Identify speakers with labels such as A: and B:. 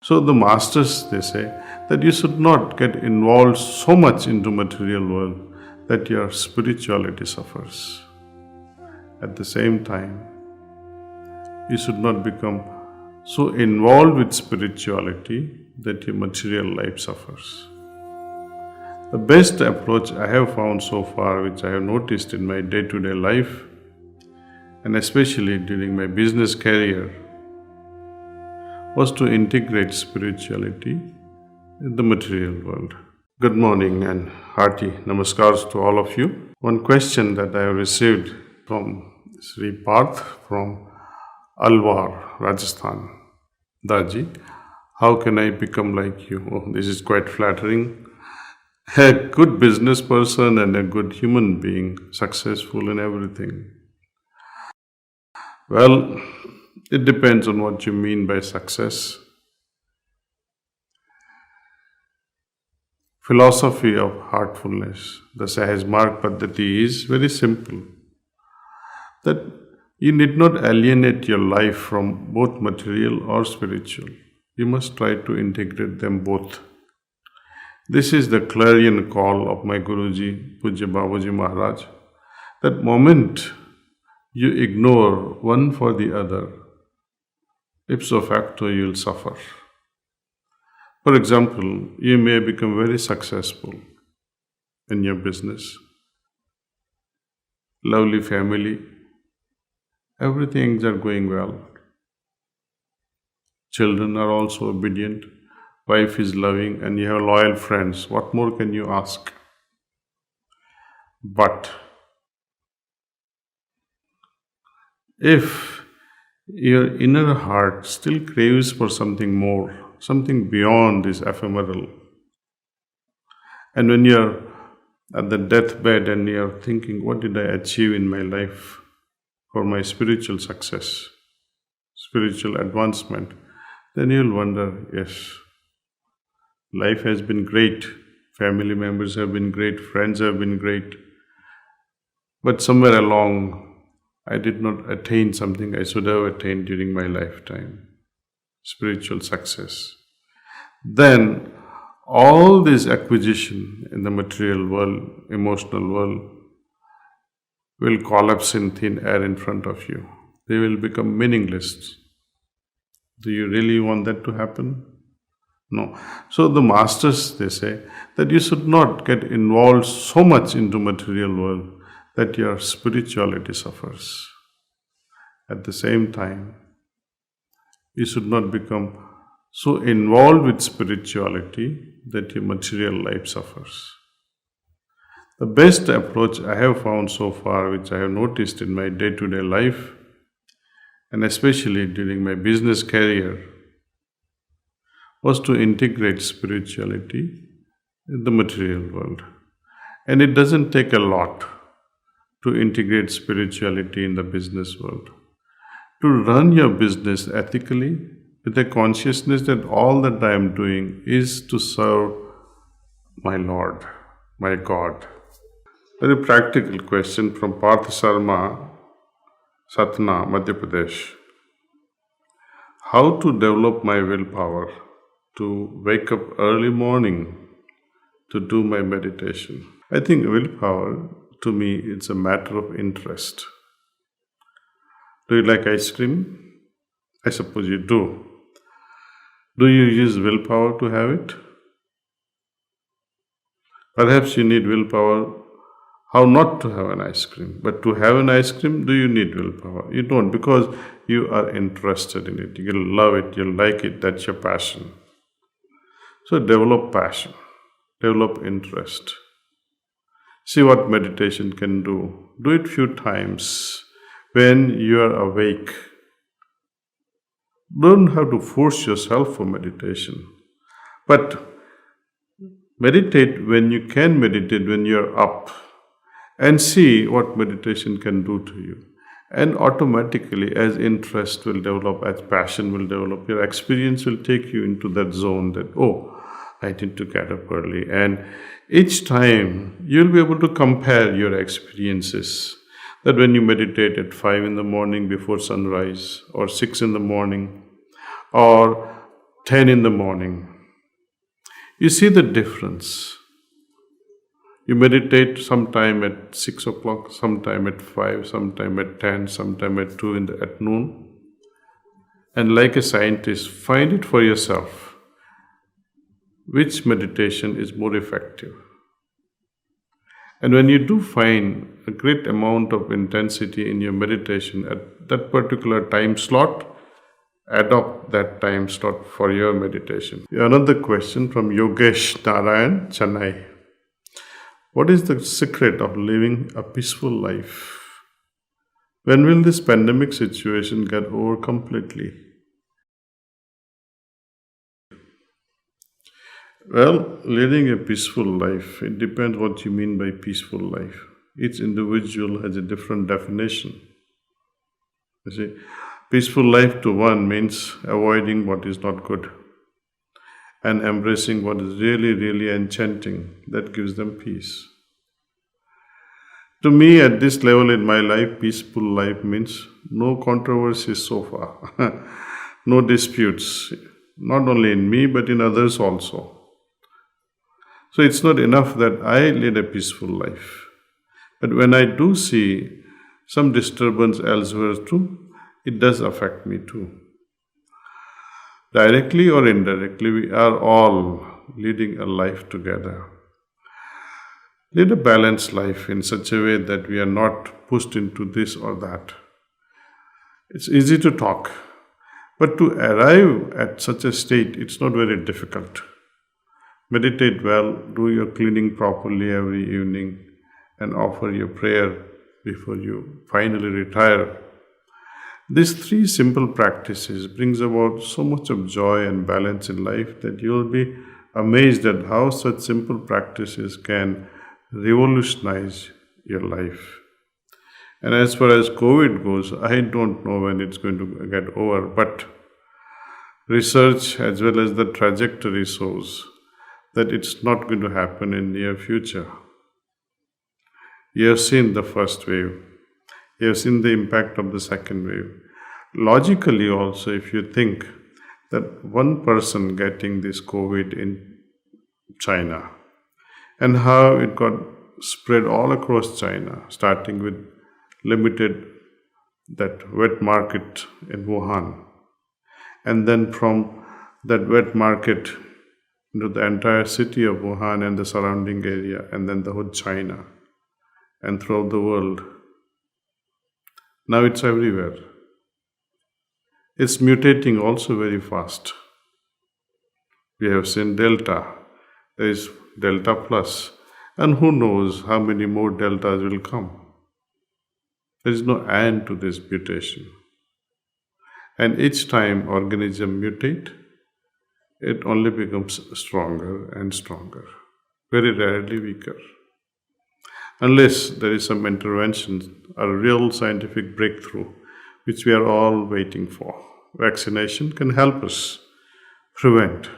A: So the masters, they say that you should not get involved so much into material world that your spirituality suffers. At the same time, you should not become so involved with spirituality that your material life suffers. The best approach I have found so far, which I have noticed in my day-to-day life, and especially during my business career, was to integrate spirituality in the material world. Good morning and hearty namaskars to all of you. One question that I have received from Sri Parth from Alwar, Rajasthan. Daaji, how can I become like you? Oh, this is quite flattering. A good business person and a good human being, successful in everything. Well, it depends on what you mean by success. Filozofia of Heartfulness, the Sahaj Marg Paddhati, is very simple. That you need not alienate your life from both material or spiritual. You must try to integrate them both. This is the clarion call of my Guruji, Pujya Babaji Maharaj. That moment you ignore one for the other, ipso facto you will suffer. For example, you may become very successful in your business, lovely family, everything are going well. Children are also obedient, wife is loving, and you have loyal friends. What more can you ask? But if your inner heart still craves for something more, something beyond this ephemeral, and when you're at the deathbed and you're thinking, what did I achieve in my life for my spiritual success, spiritual advancement, then you'll wonder, yes, life has been great, family members have been great, friends have been great, but somewhere along I did not attain something I should have attained during my lifetime, spiritual success. Then all this acquisition in the material world, emotional world, will collapse in thin air in front of you. They will become meaningless. Do you really want that to happen? No. So the masters, they say that you should not get involved so much into material world that your spirituality suffers. At the same time, you should not become so involved with spirituality that your material life suffers. The best approach I have found so far, which I have noticed in my day-to-day life, and especially during my business career, was to integrate spirituality in the material world. And it doesn't take a lot to integrate spirituality in the business world. To run your business ethically with a consciousness that all that I am doing is to serve my Lord, my God. Very practical question from Parth Sharma, Satna, Madhya Pradesh. How to develop my willpower to wake up early morning to do my meditation? I think willpower, to me, it's a matter of interest. Do you like ice cream? I suppose you do. Do you use willpower to have it? Perhaps you need willpower how not to have an ice cream. But to have an ice cream, do you need willpower? You don't, because you are interested in it. You'll love it, you'll like it, that's your passion. So develop passion, develop interest. See what meditation can do. Do it few times when you are awake. Don't have to force yourself for meditation. But meditate when you can meditate, when you are up. And see what meditation can do to you. And automatically, as interest will develop, as passion will develop, your experience will take you into that zone that, oh, I need to get up early. And each time, you'll be able to compare your experiences. That when you meditate at 5 in the morning before sunrise, or 6 in the morning, or 10 in the morning. You see the difference. You meditate sometime at 6 o'clock, sometime at 5, sometime at 10, sometime at 2 at noon. And like a scientist, find it for yourself. Which meditation is more effective? And when you do find a great amount of intensity in your meditation at that particular time slot, adopt that time slot for your meditation. Another question from Yogesh Narayan, Chennai. What is the secret of living a peaceful life? When will this pandemic situation get over completely? Well, leading a peaceful life, it depends what you mean by peaceful life. Each individual has a different definition. You see, peaceful life to one means avoiding what is not good and embracing what is really, really enchanting. That gives them peace. To me, at this level in my life, peaceful life means no controversies so far, no disputes, not only in me but in others also. So it's not enough that I lead a peaceful life. But when I do see some disturbance elsewhere too, it does affect me too. Directly or indirectly, we are all leading a life together. Lead a balanced life in such a way that we are not pushed into this or that. It's easy to talk, but to arrive at such a state, it's not very difficult. Meditate well, do your cleaning properly every evening, and offer your prayer before you finally retire. These three simple practices brings about so much of joy and balance in life that you will be amazed at how such simple practices can revolutionize your life. And as far as COVID goes, I don't know when it's going to get over, but research as well as the trajectory shows that it's not going to happen in near future. You have seen the first wave. You have seen the impact of the second wave. Logically also, if you think that one person getting this COVID in China and how it got spread all across China, starting with limited that wet market in Wuhan, and then from that wet market into the entire city of Wuhan and the surrounding area, and then the whole China, and throughout the world. Now it's everywhere. It's mutating also very fast. We have seen Delta. There is Delta Plus, and who knows how many more Deltas will come. There is no end to this mutation. And each time organism mutate, it only becomes stronger and stronger, very rarely weaker. Unless there is some intervention, a real scientific breakthrough, which we are all waiting for. Vaccination can help us prevent.